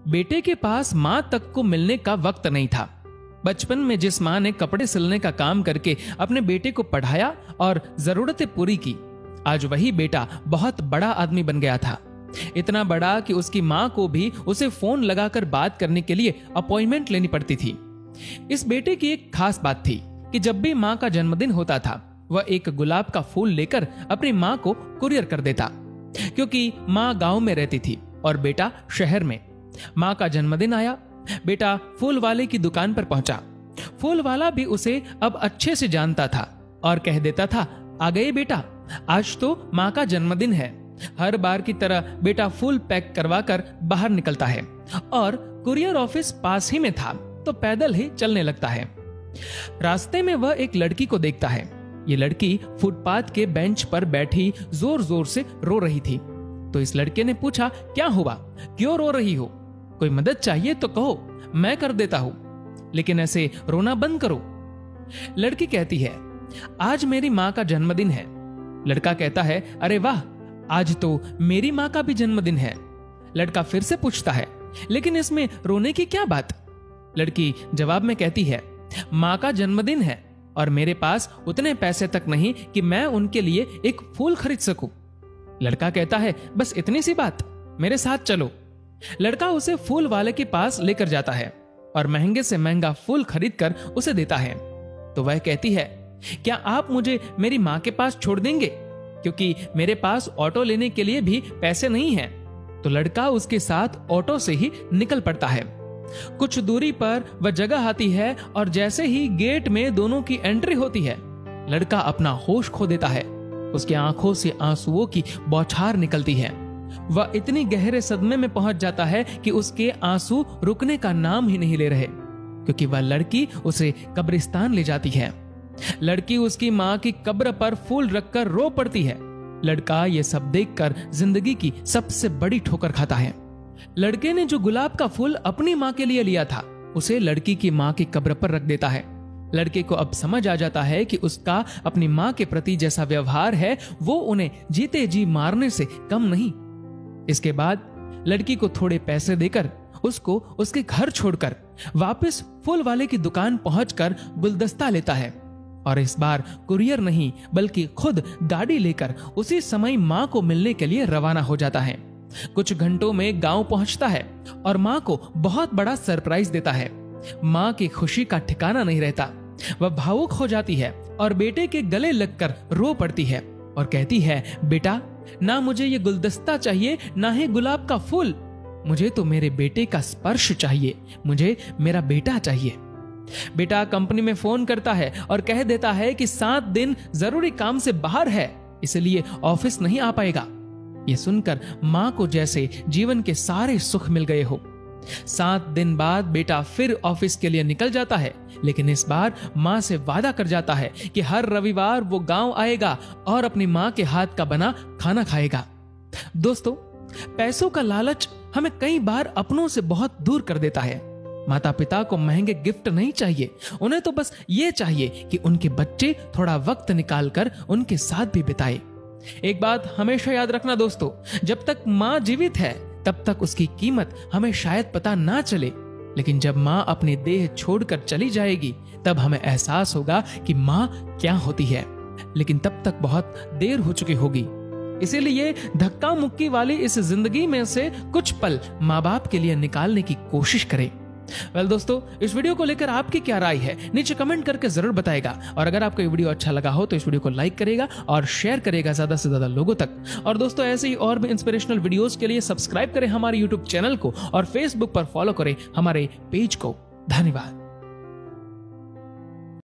बेटे के पास मां तक को मिलने का वक्त नहीं था। बचपन में जिस मां ने कपड़े सिलने का काम करके अपने बेटे को पढ़ाया और जरूरतें पूरी की, आज वही बेटा बहुत बड़ा आदमी बन गया था। इतना बड़ा कि उसकी मां को भी उसे फोन लगाकर बात करने के लिए अपॉइंटमेंट लेनी पड़ती थी। इस बेटे की एक खास बात थी कि जब भी मां का जन्मदिन होता था, वह एक गुलाब का फूल लेकर अपनी मां को कुरियर कर देता, क्योंकि मां गांव में रहती थी और बेटा शहर में। मां का जन्मदिन आया, बेटा फूल वाले की दुकान पर पहुंचा। फूल वाला भी उसे अब अच्छे से जानता था और कह देता था, आ गए बेटा, आज तो मां का जन्मदिन है। हर बार की तरह बेटा फूल पैक करवाकर बाहर निकलता है और कुरियर ऑफिस पास ही में था, तो पैदल ही चलने लगता है। रास्ते में वह एक लड़की को देखता है। ये लड़की फुटपाथ के बेंच पर बैठी जोर जोर से रो रही थी। तो इस लड़के ने पूछा, क्या हुआ, क्यों रो रही हो? कोई मदद चाहिए तो कहो, मैं कर देता हूं, लेकिन ऐसे रोना बंद करो। लड़की कहती है, आज मेरी मां का जन्मदिन है। लड़का कहता है, अरे वाह, आज तो मेरी मां का भी जन्मदिन है। लड़का फिर से पूछता है, लेकिन इसमें रोने की क्या बात? लड़की जवाब में कहती है, मां का जन्मदिन है और मेरे पास उतने पैसे तक नहीं कि मैं उनके लिए एक फूल खरीद सकूं। लड़का कहता है, बस इतनी सी बात, मेरे साथ चलो। लड़का उसे फूल वाले के पास लेकर जाता है और महंगे से महंगा फूल खरीद कर उसे देता है। तो वह कहती है, क्या आप मुझे मेरी मां के पास छोड़ देंगे, क्योंकि मेरे पास ऑटो लेने के लिए भी पैसे नहीं हैं। तो लड़का उसके साथ ऑटो से ही निकल पड़ता है। कुछ दूरी पर वह जगह आती है और जैसे ही गेट में दोनों की एंट्री होती है, लड़का अपना होश खो देता है। उसकी आंखों से आंसुओं की बौछार निकलती है। वह इतनी गहरे सदमे में पहुंच जाता है कि उसके आंसू रुकने का नाम ही नहीं ले रहे, क्योंकि वह लड़की उसे कब्रिस्तान ले जाती है। लड़की उसकी मां की कब्र पर फूल रखकर रो पड़ती है। लड़का यह सब देखकर जिंदगी की सबसे बड़ी ठोकर खाता है। लड़के ने जो गुलाब का फूल अपनी मां के लिए लिया था, उसे लड़की की मां की कब्र पर रख देता है। लड़के को अब समझ आ जाता है कि उसका अपनी मां के प्रति जैसा व्यवहार है, वो उन्हें जीते जी मारने से कम नहीं। इसके बाद लड़की को थोड़े पैसे देकर उसको उसके घर छोड़कर वापस फूल वाले की दुकान पहुंचकर गुलदस्ता लेता है और इस बार कुरियर नहीं बल्कि खुद गाड़ी लेकर उसी समय मां को मिलने के लिए रवाना हो जाता है। कुछ घंटों में गांव पहुंचता है और मां को बहुत बड़ा सरप्राइज देता है। मां की खुशी का ठिकाना नहीं रहता। वह भावुक हो जाती है और बेटे के गले लगकर रो पड़ती है और कहती है, बेटा, ना मुझे ये गुलदस्ता चाहिए, ना ही गुलाब का फूल, मुझे तो मेरे बेटे का स्पर्श चाहिए, मुझे मेरा बेटा चाहिए। बेटा कंपनी में फोन करता है और कह देता है कि 7 दिन जरूरी काम से बाहर है, इसलिए ऑफिस नहीं आ पाएगा। यह सुनकर मां को जैसे जीवन के सारे सुख मिल गए हो। 7 दिन बाद बेटा फिर ऑफिस के लिए निकल जाता है, लेकिन इस बार मां से वादा कर जाता है कि हर रविवार वो गांव आएगा और अपनी मां के हाथ का बना खाना खाएगा। दोस्तों, पैसों का लालच हमें कई बार अपनों से बहुत दूर कर देता है। माता पिता को महंगे गिफ्ट नहीं चाहिए, उन्हें तो बस ये चाहिए कि उनके बच्चे थोड़ा वक्त निकालकर उनके साथ भी बिताए। एक बात हमेशा याद रखना दोस्तों, जब तक मां जीवित है तब तक उसकी कीमत हमें शायद पता ना चले, लेकिन जब मां अपनी देह छोड़कर चली जाएगी तब हमें एहसास होगा कि मां क्या होती है, लेकिन तब तक बहुत देर हो चुकी होगी। इसीलिए धक्का मुक्की वाली इस जिंदगी में से कुछ पल माँ बाप के लिए निकालने की कोशिश करें। दोस्तों, इस वीडियो को लेकर आपकी क्या राय है नीचे कमेंट करके जरूर बताएगा। और अगर आपको ये वीडियो अच्छा लगा हो तो इस वीडियो को लाइक करेगा और शेयर करेगा ज्यादा से ज्यादा लोगों तक। और दोस्तों, ऐसे ही और भी इंस्पिरेशनल वीडियोस के लिए सब्सक्राइब करें हमारे यूट्यूब चैनल को और फेसबुक पर फॉलो करें हमारे पेज को। धन्यवाद।